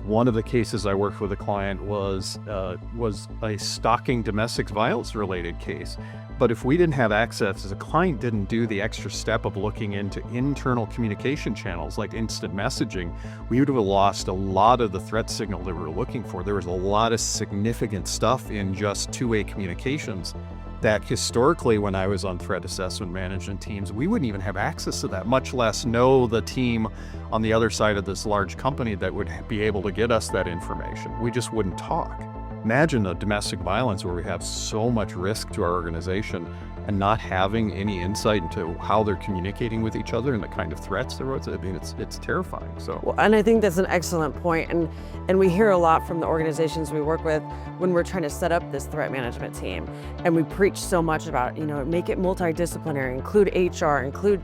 One of the cases I worked with a client was a stalking domestic violence related case. But if we didn't have access, as a client didn't do the extra step of looking into internal communication channels like instant messaging, we would have lost a lot of the threat signal that we were looking for. There was a lot of significant stuff in just two-way communications that historically, when I was on threat assessment management teams, we wouldn't even have access to that, much less know the team on the other side of this large company that would be able to get us that information. We just wouldn't talk. Imagine a domestic violence where we have so much risk to our organization and not having any insight into how they're communicating with each other and the kind of threats there was. I mean, it's terrifying. So, well, and I think that's an excellent point. And we hear a lot from the organizations we work with when we're trying to set up this threat management team. And we preach so much about, make it multidisciplinary, include HR, include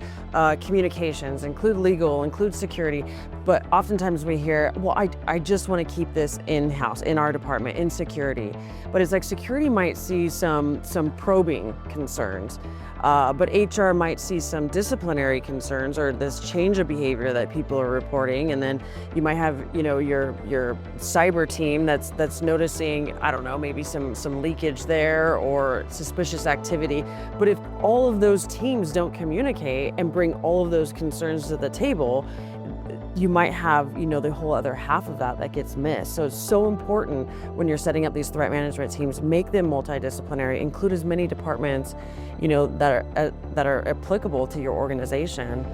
communications, include legal, include security. But oftentimes we hear, well, I just want to keep this in-house, in our department, in security. But it's like security might see some probing concerns, but HR might see some disciplinary concerns or this change of behavior that people are reporting. And then you might have, your cyber team that's noticing, I don't know, maybe some leakage there or suspicious activity. But if all of those teams don't communicate and bring all of those concerns to the table, you might have, the whole other half of that gets missed. So it's so important when you're setting up these threat management teams, make them multidisciplinary, include as many departments, that are applicable to your organization.